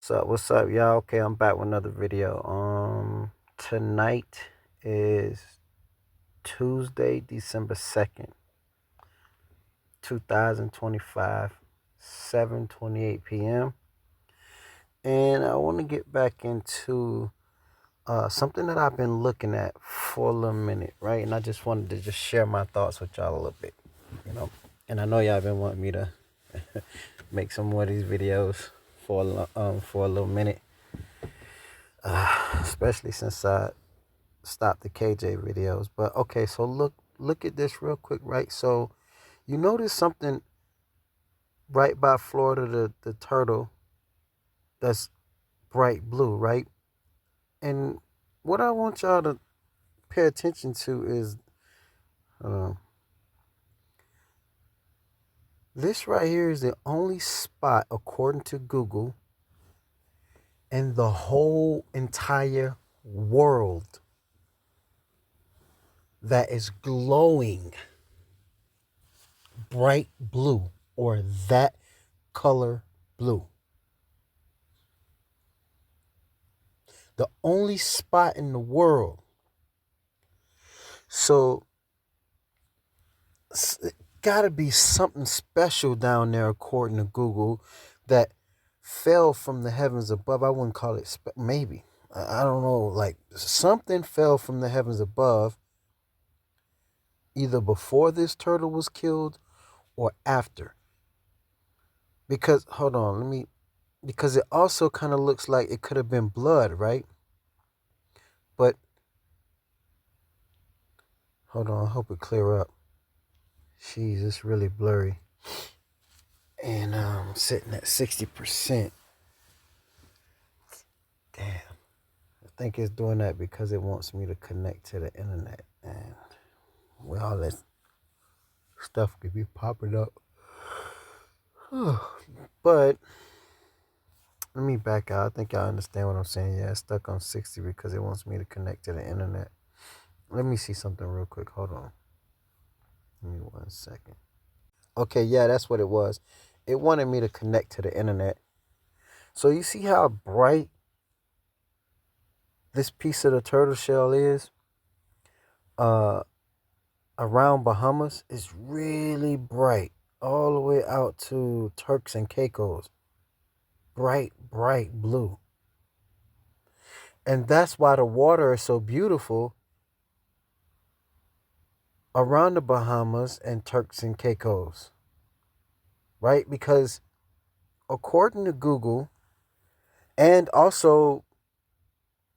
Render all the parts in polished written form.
What's up, y'all? Okay, I'm back with another video. Tonight is Tuesday, December 2nd, 2025, 7:28 p.m. And I want to get back into something that I've been looking at for a little minute, right? And I just wanted to just share my thoughts with y'all a little bit, you know. And I know y'all been wanting me to make some more of these videos for a little minute, especially since I stop the KJ videos. But okay, so look at this real quick, right? So you notice something right by Florida, the turtle that's bright blue, right? And what I want y'all to pay attention to is uh, this right here is the only spot, according to Google, in the whole entire world that is glowing bright blue or that color blue. The only spot in the world. So it gotta be something special down there, according to Google, that fell from the heavens above. I wouldn't call it maybe. I don't know. Like something fell from the heavens above, either before this turtle was killed or after. Because hold on, because it also kind of looks like it could have been blood, right? But hold on, I hope it clear up. Jeez, it's really blurry. And sitting at 60%. Damn. I think it's doing that because it wants me to connect to the internet. And with all this stuff could be popping up. But let me back out. I think y'all understand what I'm saying. Yeah, it's stuck on 60 because it wants me to connect to the internet. Let me see something real quick. Hold on. Give me 1 second. Okay, yeah, that's what it was. It wanted me to connect to the internet. So you see how bright this piece of the turtle shell is? Around Bahamas is really bright. All the way out to Turks and Caicos. Bright, bright blue. And that's why the water is so beautiful around the Bahamas and Turks and Caicos. Right? Because according to Google, and also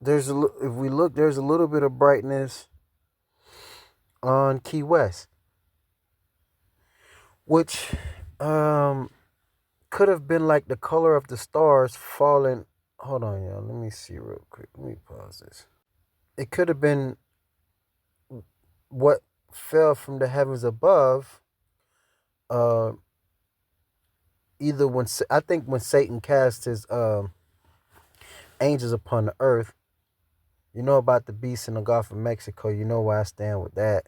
if we look, there's a little bit of brightness on Key West, which could have been like the color of the stars falling. Hold on, y'all. Let me see real quick. Let me pause this. It could have been what fell from the heavens above. Uh, Either when I think when Satan cast his angels upon the earth. You know about the beast in the Gulf of Mexico. You know where I stand with that.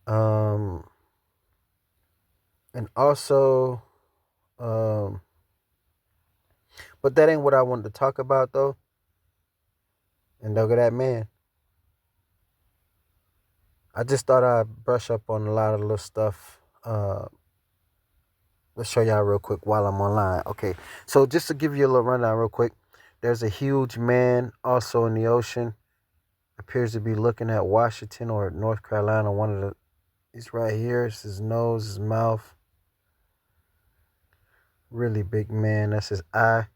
Um, and also, um, but that ain't what I wanted to talk about though. And look at that man. I just thought I'd brush up on a lot of little stuff. Let's show y'all real quick while I'm online. Okay, so just to give you a little rundown real quick, there's a huge man also in the ocean. Appears to be looking at Washington or North Carolina. One of the, he's right here. It's his nose, his mouth. Really big man. That's his eye.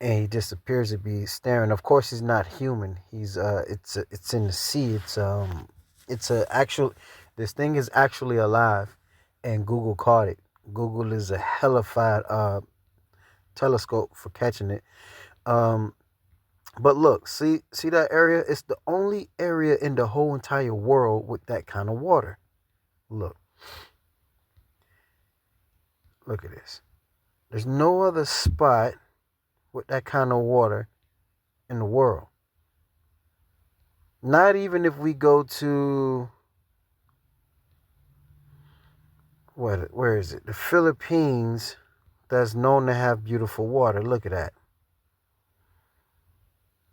And he just appears to be staring. Of course, he's not human. He's it's in the sea. It's a actual. This thing is actually alive, and Google caught it. Google is a hellified telescope for catching it. Um, but look, see that area? It's the only area in the whole entire world with that kind of water. Look, look at this. There's no other spot with that kind of water in the world. Not even if we go to where is it? The Philippines. that's known to have beautiful water. Look at that.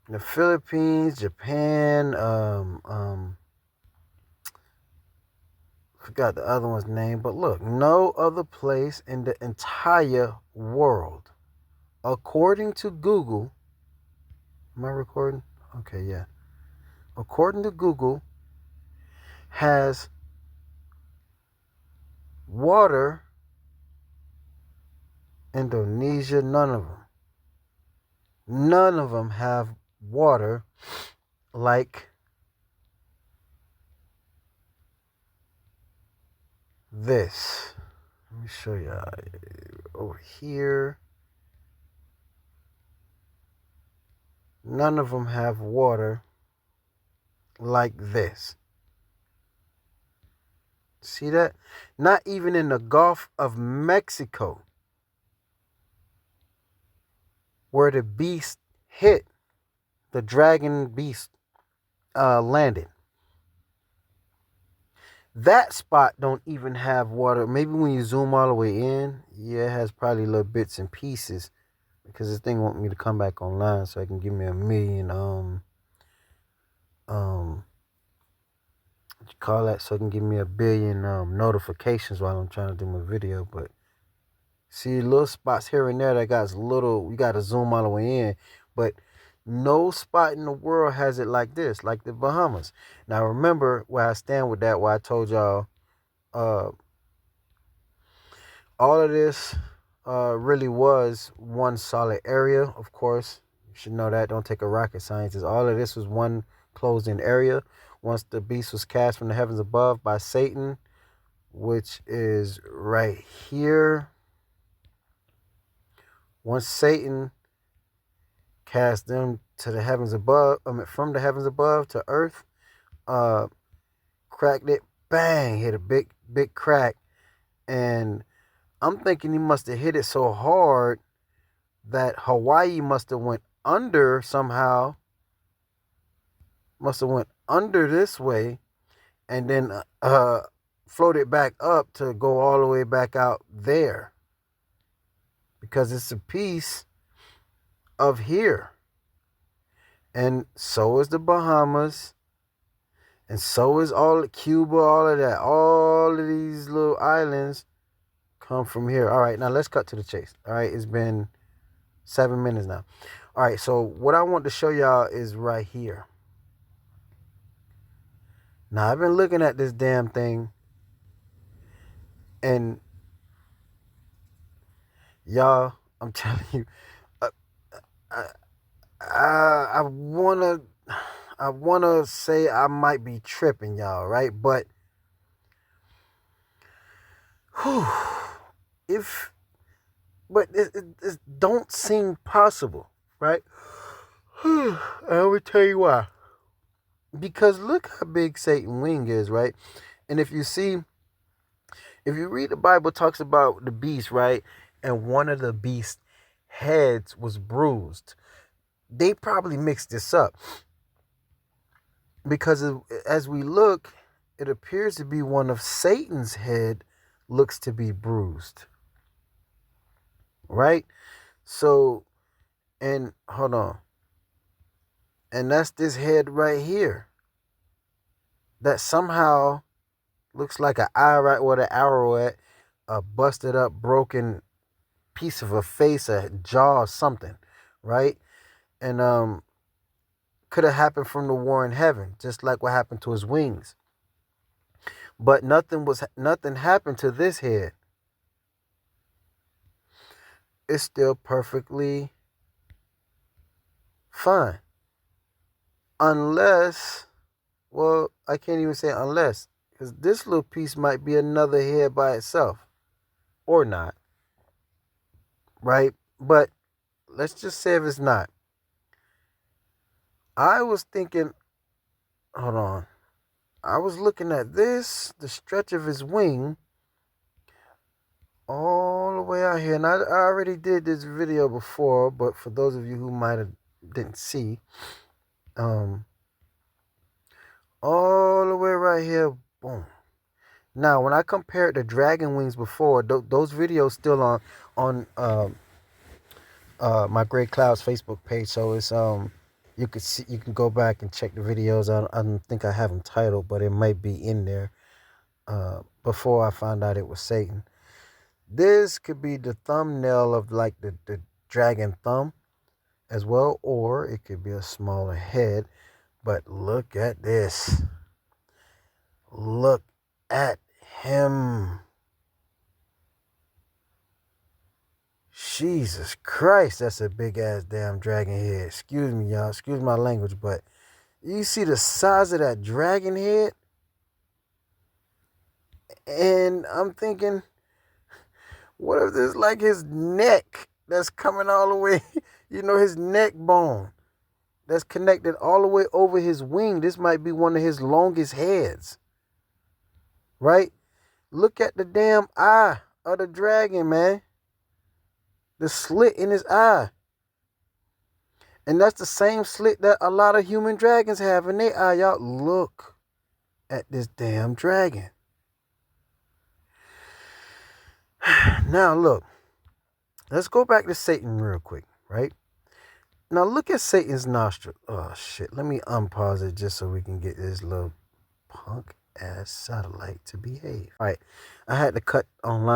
The Philippines, Japan, forgot the other one's name, but look, no other place in the entire world, according to Google. Am I recording? Okay, yeah. According to Google, has water. Indonesia, none of them. None of them have water like this. Let me show you over here. None of them have water like this. See that? Not even in the Gulf of Mexico, where the beast hit, the dragon beast landed. That spot don't even have water. Maybe when you zoom all the way in, yeah, it has probably little bits and pieces, because this thing want me to come back online so it can give me a million what you call that, so it can give me a billion notifications while I'm trying to do my video. But see, little spots here and there that got little, you got to zoom all the way in, but no spot in the world has it like this, like the Bahamas. Now remember where I stand with that, where I told y'all all of this really was one solid area. Of course, you should know that. Don't take a rocket scientist. All of this was one closed-in area. Once the beast was cast from the heavens above by Satan, which is right here. Once Satan cast them to the heavens above, from the heavens above to earth, cracked it, bang, hit a big crack, and I'm thinking he must have hit it so hard that Hawaii must have went under somehow, must have went under this way, and then floated back up to go all the way back out there, because it's a piece of here. And so is the Bahamas, and so is all of Cuba, all of that. All of these little islands come from here. All right, now let's cut to the chase. All right, it's been 7 minutes now. All right, so what I want to show y'all is right here. Now, I've been looking at this damn thing, and y'all, I'm telling you, I wanna say I might be tripping, y'all, right? But it don't seem possible, right? I will tell you why. Because look how big Satan's wing is, right? And if you read the Bible, it talks about the beast, right? And one of the beast's heads was bruised. They probably mixed this up, because as we look, it appears to be one of Satan's head looks to be bruised, right? So, and hold on, and that's this head right here that somehow looks like an eye right where the arrow at, a busted up, broken piece of a face, a jaw, or something, right? And could have happened from the war in heaven, just like what happened to his wings. But nothing happened to this head. It's still perfectly fine. Unless, well, I can't even say unless, because this little piece might be another head by itself, or not, right? But let's just say if it's not. I was thinking, hold on. I was looking at this, the stretch of his wing, all the way out here. And I already did this video before, but for those of you who might have didn't see, all the way right here, boom. Now, when I compared the dragon wings before, those videos still on my Great Clouds Facebook page. So it's you could see, you can go back and check the videos. I don't think I have them titled, but it might be in there. Before I found out it was Satan. This could be the thumbnail of like the dragon thumb as well, or it could be a smaller head. But look at this. Look at him. Jesus Christ, that's a big ass damn dragon head. Excuse me, y'all. Excuse my language, but you see the size of that dragon head? And I'm thinking, what if this like his neck that's coming all the way, his neck bone that's connected all the way over his wing? This might be one of his longest heads, right? Look at the damn eye of the dragon, man. The slit in his eye. And that's the same slit that a lot of human dragons have in their eye. Y'all look at this damn dragon. Now look, let's go back to Satan real quick, right? Now look at Satan's nostril. Oh shit, let me unpause it just so we can get this little punk ass satellite to behave. All right, I had to cut online.